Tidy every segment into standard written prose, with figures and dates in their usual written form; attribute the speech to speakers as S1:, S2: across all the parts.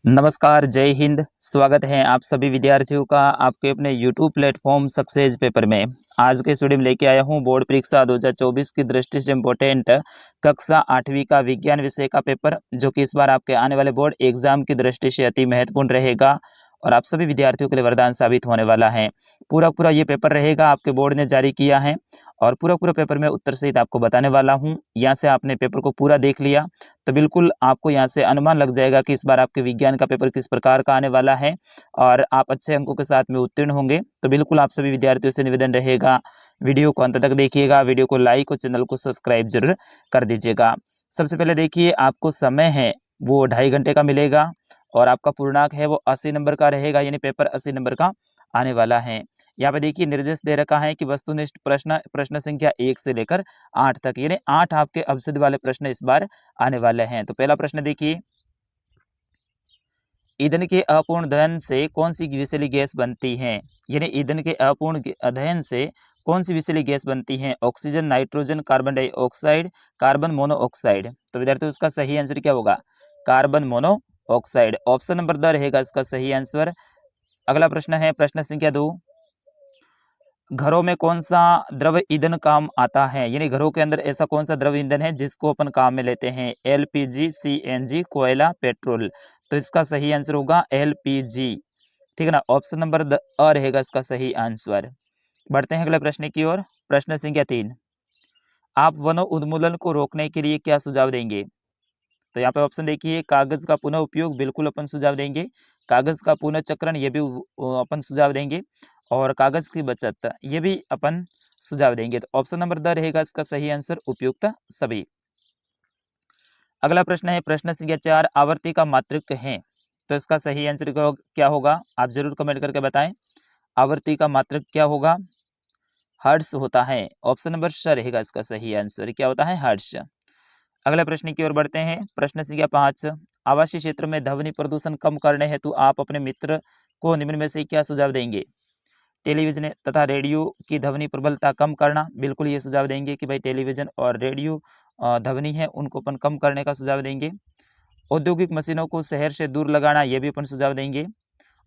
S1: नमस्कार, जय हिंद। स्वागत है आप सभी विद्यार्थियों का आपके अपने यूट्यूब प्लेटफॉर्म सक्सेस पेपर में। आज के इस वीडियो में लेके आया हूँ बोर्ड परीक्षा 2024 की दृष्टि से इम्पोर्टेंट कक्षा 8वीं का विज्ञान विषय का पेपर, जो कि इस बार आपके आने वाले बोर्ड एग्जाम की दृष्टि से अति महत्वपूर्ण रहेगा और आप सभी विद्यार्थियों के लिए वरदान साबित होने वाला है। पूरा ये पेपर रहेगा, आपके बोर्ड ने जारी किया है और पूरा पेपर में उत्तर सहित आपको बताने वाला हूँ। यहाँ से आपने पेपर को पूरा देख लिया तो बिल्कुल आपको यहाँ से अनुमान लग जाएगा कि इस बार आपके विज्ञान का पेपर किस प्रकार का आने वाला है और आप अच्छे अंकों के साथ में उत्तीर्ण होंगे। तो बिल्कुल आप सभी विद्यार्थियों से निवेदन रहेगा, वीडियो को अंत तक देखिएगा, वीडियो को लाइक और चैनल को सब्सक्राइब जरूर कर दीजिएगा। सबसे पहले देखिए, आपको समय है वो 2.5 घंटे का मिलेगा और आपका पूर्णांक है वो 80 नंबर का रहेगा, यानी पेपर 80 नंबर का आने वाला है। यहाँ पे देखिए निर्देश दे रखा है कि वस्तुनिष्ठ प्रश्न संख्या 1 से लेकर 8 तक, यानी 8 आपके अवसिध वाले प्रश्न इस बार आने वाले हैं। तो पहला प्रश्न देखिए, ईंधन के अपूर्ण दहन से कौन सी विषैली गैस बनती है? यानी ईंधन के अपूर्ण दहन से कौन सी विषैली गैस बनती है? Oxygen, nitrogen, carbon dioxide, carbon monoxide. तो विद्यार्थियों इसका सही आंसर क्या होगा? Carbon monoxide. Option number the रहेगा इसका सही आंसर। अगला प्रश्न है प्रश्न संख्या 2, घरों में कौन सा द्रव ईंधन काम आता है? यानी घरों के अंदर ऐसा कौन सा द्रव ईंधन है जिसको अपन काम में लेते हैं? एलपीजी, सीएनजी, कोयला, पेट्रोल। तो इसका सही आंसर होगा एलपीजी। ठीक है ना, ऑप्शन नंबर अ रहेगा इसका सही आंसर। बढ़ते हैं अगले प्रश्न की ओर। प्रश्न संख्या 3, आप वनो उन्मूलन को रोकने के लिए क्या सुझाव देंगे? तो यहाँ पे ऑप्शन देखिए, कागज का पुनः उपयोग बिल्कुल अपन सुझाव देंगे, कागज का पुनः चक्रण ये भी अपन सुझाव देंगे और कागज की बचत ये भी अपन सुझाव देंगे। तो ऑप्शन नंबर द रहेगा इसका सही आंसर, उपयुक्त सभी। अगला प्रश्न है प्रश्न संख्या 4, आवर्ती का मात्रक है। तो इसका सही आंसर क्या होगा? आप जरूर कमेंट करके बताएं। आवर्ती का मात्रक क्या होगा? हर्ट्ज होता है। ऑप्शन नंबर स रहेगा इसका सही आंसर, क्या होता है? हर्ट्ज। अगले प्रश्न की ओर बढ़ते हैं। प्रश्न संख्या 5, आवासीय क्षेत्र में ध्वनि प्रदूषण कम करने हेतु आप अपने मित्र को निम्न में से क्या सुझाव देंगे? टेलीविजन तथा रेडियो की ध्वनि प्रबलता कम करना, बिल्कुल ये सुझाव देंगे कि भाई टेलीविजन और रेडियो ध्वनि है उनको अपन कम करने का सुझाव देंगे। औद्योगिक मशीनों को शहर से दूर लगाना, ये भी अपन सुझाव देंगे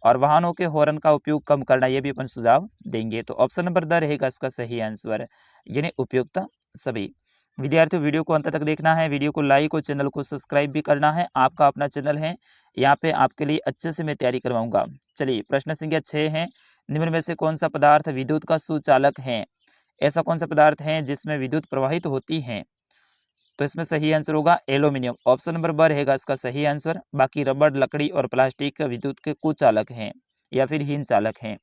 S1: और वाहनों के हॉर्न का उपयोग कम करना, ये भी अपन सुझाव देंगे। तो ऑप्शन नंबर द रहेगा इसका सही आंसर, यानी उपयुक्त सभी। विद्यार्थियों वीडियो को अंत तक देखना है, वीडियो को लाइक और चैनल को सब्सक्राइब भी करना है। आपका अपना चैनल है, यहाँ पे आपके लिए अच्छे से मैं तैयारी करवाऊंगा। चलिए प्रश्न संख्या 6 है, निम्न में से कौन सा पदार्थ विद्युत का सुचालक है? ऐसा कौन सा पदार्थ है जिसमें विद्युत प्रवाहित होती है? तो इसमें सही आंसर होगा एल्यूमिनियम। ऑप्शन नंबर ब रहेगा इसका सही आंसर। बाकी रबड़, लकड़ी और प्लास्टिक विद्युत के कुचालक हैं या फिर हीन चालक हैं।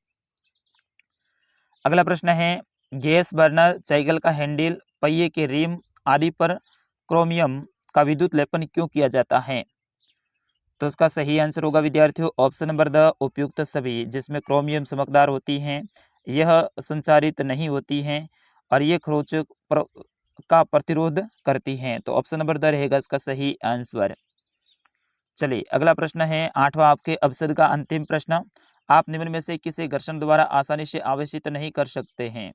S1: अगला प्रश्न है, गैस बर्नर साइकिल का हैंडल, पहिए के रिम आदि पर क्रोमियम का विद्युत लेपन क्यों किया जाता है? तो इसका सही आंसर होगा विद्यार्थियों ऑप्शन नंबर द उपयुक्त सभी, जिसमें क्रोमियम चमकदार होती हैं, यह संचारित नहीं होती हैं और ये खरोंच का प्रतिरोध करती हैं। तो ऑप्शन नंबर द रहेगा इसका सही आंसर। चलिए अगला प्रश्न है 8वां आपके अवसद का अंतिम प्रश्न, आप निम्न में से किसे घर्षण द्वारा आसानी से आवेशित नहीं कर सकते हैं?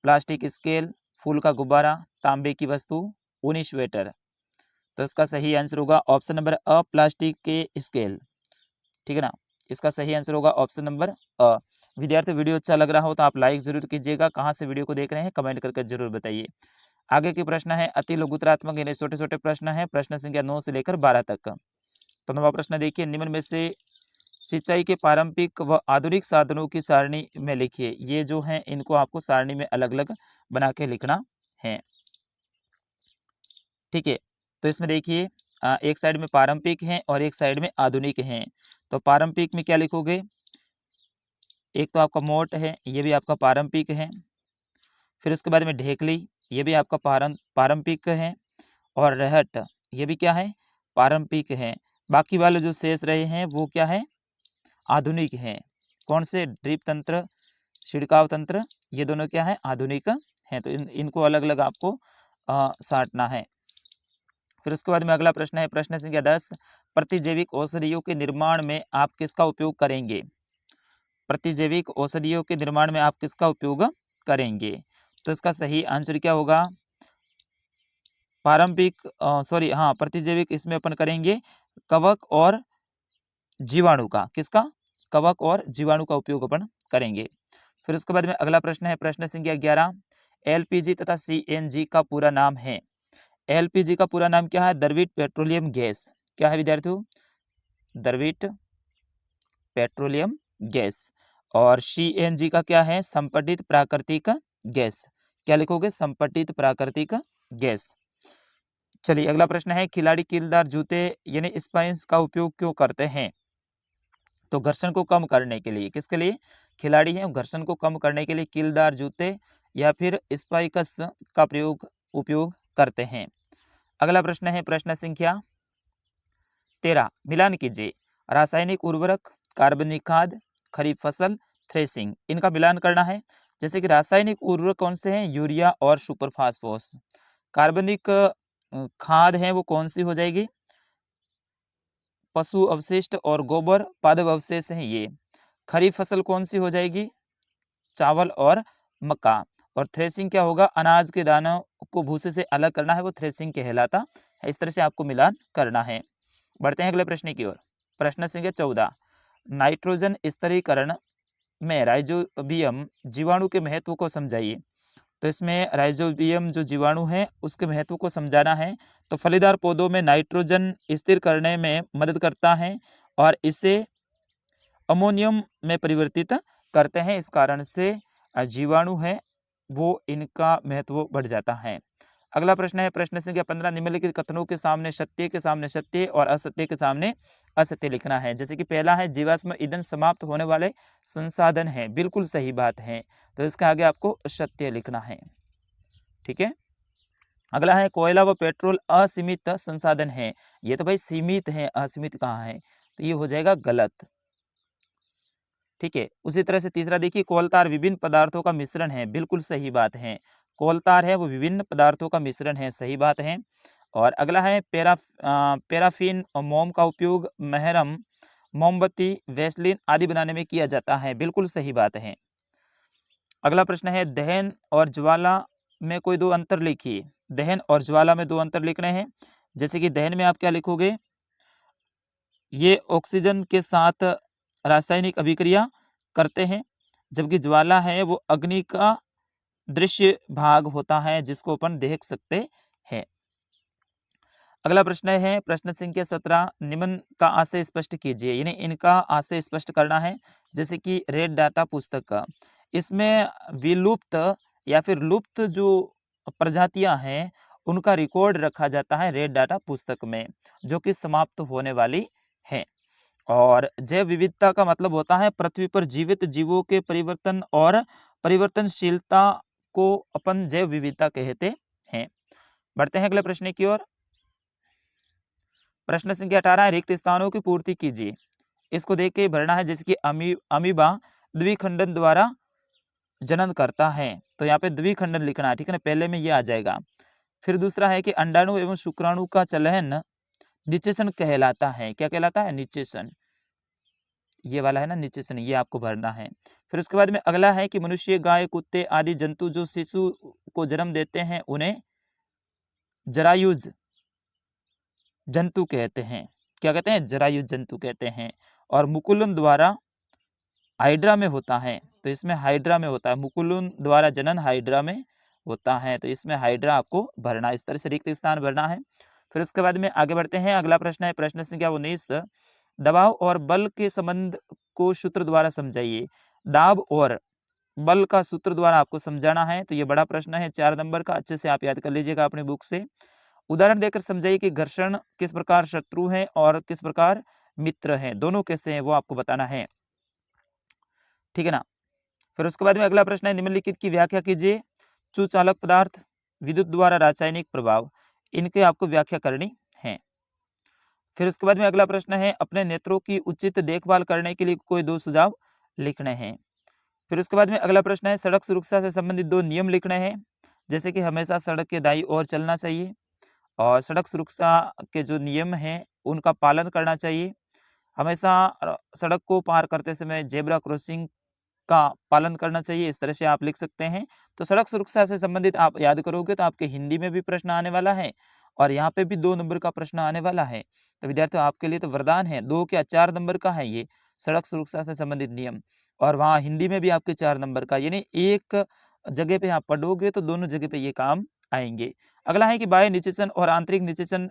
S1: प्लास्टिक स्केल, फूल का गुब्बारा, तांबे की वस्तु, ऊनी स्वेटर। तो इसका सही आंसर होगा ऑप्शन नंबर अ, प्लास्टिक के स्केल। ठीक है ना, इसका सही आंसर होगा ऑप्शन नंबर अ। विद्यार्थी वीडियो अच्छा लग रहा हो तो आप लाइक जरूर कीजिएगा, कहाँ से वीडियो को देख रहे हैं कमेंट करके जरूर बताइए। आगे के प्रश्न है अति लघुतरात्मक, यानी छोटे छोटे प्रश्न है, प्रश्न संख्या 9 से लेकर 12 तक। तो नवा प्रश्न देखिए, निम्न में से सिंचाई के पारंपरिक व आधुनिक साधनों की सारणी में लिखिए। ये जो है इनको आपको सारणी में अलग अलग बना के लिखना है। ठीक है, तो इसमें देखिए एक साइड में पारंपरिक है और एक साइड में आधुनिक है। तो पारंपरिक में क्या लिखोगे? एक तो आपका मोट है, ये भी आपका पारंपरिक है। फिर उसके बाद में ढेकली, ये भी आपका पारंपरिक है। और रहट, ये भी क्या है? पारंपरिक है। बाकी वाले जो शेष रहे हैं वो क्या है? आधुनिक हैं। कौन से? ड्रिप तंत्र, छिड़काव तंत्र, ये दोनों क्या है? आधुनिक हैं। तो इनको अलग अलग आपको साटना है। फिर उसके बाद में अगला प्रश्न है प्रश्न संख्या 10, प्रतिजैविक औषधियों के निर्माण में आप किसका उपयोग करेंगे? प्रतिजैविक औषधियों के निर्माण में आप किसका उपयोग करेंगे? तो इसका सही आंसर क्या होगा? पारंपरिक, सॉरी हाँ, प्रतिजैविक इसमें अपन करेंगे कवक और जीवाणु का, किसका, कवक और जीवाणु का उपयोग अपन करेंगे। फिर उसके बाद में अगला प्रश्न है प्रश्न संख्या 11, एलपीजी तथा सीएनजी का पूरा नाम है। एलपीजी का पूरा नाम क्या है, द्रवित पेट्रोलियम गैस, क्या है विद्यार्थियों, द्रवित पेट्रोलियम गैस। और सीएनजी का क्या है, संपीड़ित प्राकृतिक गैस, क्या लिखोगे, संपीड़ित प्राकृतिक गैस। चलिए अगला प्रश्न है, खिलाड़ी कीलदार जूते यानी स्पाइंस का उपयोग क्यों करते हैं। तो घर्षण को कम करने के लिए, किसके लिए, खिलाड़ी हैं घर्षण को कम करने के लिए कीलदार जूते या फिर स्पाइकस का उपयोग करते हैं। अगला प्रश्न है प्रश्न संख्या 13, मिलान कीजिए, रासायनिक उर्वरक, कार्बनिक खाद, खरीफ फसल, थ्रेसिंग, इनका मिलान करना है। जैसे कि रासायनिक उर्वरक कौन से हैं, यूरिया और सुपर फास्फोरस। कार्बनिक खाद है वो कौन सी हो जाएगी, पशु अवशिष्ट और गोबर पादप अवशेष हैं ये। खरीफ फसल कौन सी हो जाएगी, चावल और मक्का। और थ्रेसिंग क्या होगा, अनाज के दानों को भूसे से अलग करना है, वो थ्रेसिंग कहलाता है। इस तरह से आपको मिलान करना है। बढ़ते हैं अगले प्रश्न की ओर। प्रश्न संख्या 14, नाइट्रोजन स्तरीकरण में राइजोबियम जीवाणु के महत्व को समझाइए। तो इसमें राइजोबियम जो जीवाणु है उसके महत्व को समझाना है। तो फलीदार पौधों में नाइट्रोजन स्थिर करने में मदद करता है और इसे अमोनियम में परिवर्तित करते हैं। इस कारण से जीवाणु है वो इनका महत्व बढ़ जाता है। अगला प्रश्न है प्रश्न संख्या 15, निम्नलिखित कथनों के सामने सत्य और असत्य के सामने असत्य लिखना है। जैसे कि पहला है जीवाश्म ईंधन समाप्त होने वाले संसाधन है, बिल्कुल सही बात है, तो इसके आगे आपको सत्य लिखना है। ठीक है। अगला है कोयला व पेट्रोल असीमित संसाधन है, ये तो भाई सीमित है, असीमित कहाँ है, तो ये हो जाएगा गलत। ठीक है। उसी तरह से तीसरा देखिए, कोलतार विभिन्न पदार्थों का मिश्रण है, बिल्कुल सही बात है, कोलतार है वो विभिन्न पदार्थों का मिश्रण है, सही बात है। और अगला है पैराफिन और मोम का उपयोग महरम, मोमबत्ती, वैसलीन आदि बनाने में किया जाता है, बिल्कुल सही बात है। अगला प्रश्न है दहन और ज्वाला में कोई दो अंतर लिखिए। दहन और ज्वाला में दो अंतर लिखने हैं। जैसे कि दहन में आप क्या लिखोगे, ये ऑक्सीजन के साथ रासायनिक अभिक्रिया करते हैं, जबकि ज्वाला है वो अग्नि का दृश्य भाग होता है जिसको अपन देख सकते हैं। अगला प्रश्न है प्रश्न संख्या 17, निम्न का आशय स्पष्ट कीजिए, यानी इनका आशय स्पष्ट करना है। जैसे कि रेड डाटा पुस्तक का, इसमें विलुप्त या फिर लुप्त जो प्रजातियां हैं उनका रिकॉर्ड रखा जाता है रेड डाटा पुस्तक में, जो कि समाप्त होने वाली है। और जैव विविधता का मतलब होता है पृथ्वी पर जीवित जीवों के परिवर्तन और परिवर्तनशीलता को अपन जैव विविधता कहते हैं। बढ़ते हैं अगले प्रश्न की ओर। प्रश्न संख्या 18, रिक्त स्थानों की पूर्ति कीजिए। इसको देख के भरना है। जैसे कि अमीबा द्विखंडन द्वारा जनन करता है, तो यहाँ पे द्विखंडन लिखना है, ठीक है ना, पहले में ये आ जाएगा। फिर दूसरा है कि अंडाणु एवं शुक्राणु का चलन निषेचन कहलाता है, क्या कहलाता है, निषेचन, ये वाला है ना निषेचन, ये आपको भरना है। फिर उसके बाद में अगला है कि मनुष्य, गाय, कुत्ते आदि जंतु जो शिशु को जन्म देते हैं उन्हें जरायुज जंतु कहते हैं, क्या कहते हैं, जरायुज जंतु कहते हैं। और मुकुलन द्वारा हाइड्रा में होता है, तो इसमें हाइड्रा में होता है, मुकुलन द्वारा जनन हाइड्रा में होता है, तो इसमें हाइड्रा आपको भरना है। इस तरह से रिक्त स्थान भरना है। फिर उसके बाद में आगे बढ़ते हैं। अगला प्रश्न है प्रश्न संख्या 19, दबाव और बल के संबंध को सूत्र द्वारा समझाइए। दाब और बल का सूत्र द्वारा आपको समझाना है। तो ये बड़ा प्रश्न है, 4 नंबर का, अच्छे से आप याद कर लीजिएगा अपने बुक से। उदाहरण देकर समझाइए कि घर्षण किस प्रकार शत्रु है और किस प्रकार मित्र है, दोनों कैसे हैं वो आपको बताना है, ठीक है ना। फिर उसके बाद में अगला प्रश्न है, निम्नलिखित की व्याख्या कीजिए। चुचालक पदार्थ, विद्युत द्वारा रासायनिक प्रभाव, इनके आपको व्याख्या करनी है। फिर उसके बाद में अगला प्रश्न है, अपने नेत्रों की उचित देखभाल करने के लिए कोई दो सुझाव लिखने हैं। फिर उसके बाद में अगला प्रश्न है, सड़क सुरक्षा से संबंधित दो नियम लिखने हैं। जैसे कि हमेशा सड़क के दाईं ओर चलना चाहिए और सड़क सुरक्षा के जो नियम हैं उनका पालन करना चाहिए। हमेशा सड़क को पार करते समय जेब्रा क्रॉसिंग का पालन करना चाहिए, इस तरह से आप लिख सकते हैं। तो सड़क सुरक्षा से संबंधित आप याद करोगे तो आपके हिंदी में भी प्रश्न आने वाला है और यहाँ पे भी 2 नंबर का प्रश्न आने वाला है। तो विद्यार्थियों आपके लिए तो वरदान है, 2 क्या 4 नंबर का है ये सड़क सुरक्षा से संबंधित नियम। और वहाँ हिंदी में भी आपके 4 नंबर का, यानी एक जगह पे आप पढ़ोगे तो दोनों जगह पे ये काम आएँगे। अगला है कि बाह्य निषेचन और आंतरिक निषेचन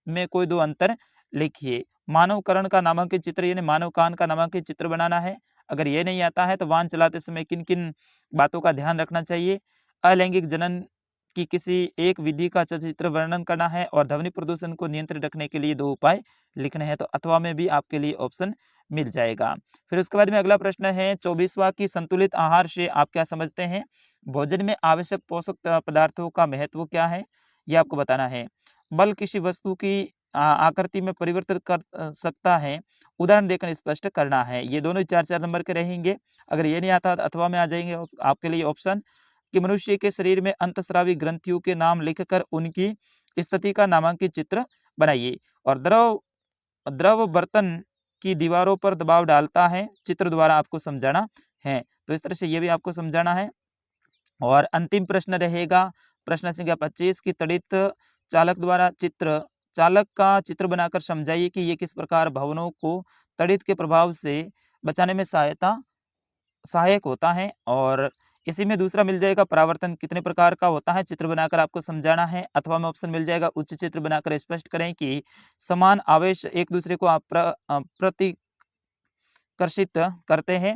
S1: में कोई 2 अंतर लिखिए। मानव कर्ण का नामांकित चित्र यानी मानव कान का नामांकित चित्र बनाना है। अगर ये नहीं आता है तो वाहन चलाते समय किन-किन बातों का ध्यान रखना चाहिए। अलैंगिक जनन की किसी एक विधि का सचित्र वर्णन करना है और ध्वनि प्रदूषण को नियंत्रित रखने के लिए 2 उपाय लिखने हैं। तो अथवा में भी आपके लिए ऑप्शन मिल जाएगा। फिर उसके बाद में अगला प्रश्न है 24वां कि संतुलित आहार से आप क्या समझते हैं? भोजन में आवश्यक पोषक पदार्थों का महत्व क्या है? ये आपको बताना है। बल किसी वस्तु की आकृति में परिवर्तित कर सकता है, उदाहरण देकर स्पष्ट करना है। ये दोनों 4-4 नंबर के रहेंगे। अगर ये नहीं आता तो अथवा में आ जाएंगे आपके लिए ऑप्शन कि मनुष्य के शरीर में अंतस्रावी ग्रंथियों के नाम लिखकर उनकी स्थिति का नामांकित चित्र बनाइए। और द्रव द्रव बर्तन की दीवारों पर दबाव डालता है, चित्र द्वारा आपको समझाना है। तो इस तरह से ये भी आपको समझाना है। और अंतिम प्रश्न रहेगा प्रश्न संख्या 25 की तड़ित चालक द्वारा चालक का चित्र बनाकर समझाइए कि ये किस प्रकार भवनों को तड़ित के प्रभाव से बचाने में सहायक होता है। और इसी में दूसरा मिल जाएगा परावर्तन कितने प्रकार का होता है, चित्र बनाकर आपको समझाना है। अथवा में ऑप्शन मिल जाएगा उच्च चित्र बनाकर स्पष्ट करें कि समान आवेश एक दूसरे को प्रतिकर्षित करते हैं।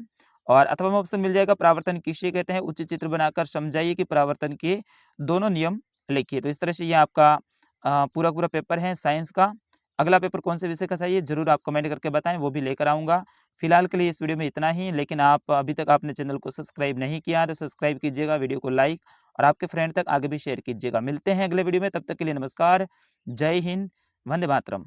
S1: और अथवा में ऑप्शन मिल जाएगा परावर्तन किसे कहते हैं, उच्च चित्र बनाकर समझाइए कि परावर्तन के दोनों नियम लिखिए। तो इस तरह से ये आपका पूरा पेपर है साइंस का। अगला पेपर कौन से विषय का चाहिए जरूर आप कमेंट करके बताएं, वो भी लेकर आऊंगा। फिलहाल के लिए इस वीडियो में इतना ही, लेकिन आप अभी तक आपने चैनल को सब्सक्राइब नहीं किया तो सब्सक्राइब कीजिएगा, वीडियो को लाइक और आपके फ्रेंड तक आगे भी शेयर कीजिएगा। मिलते हैं अगले वीडियो में, तब तक के लिए नमस्कार, जय हिंद, वंदे मातरम।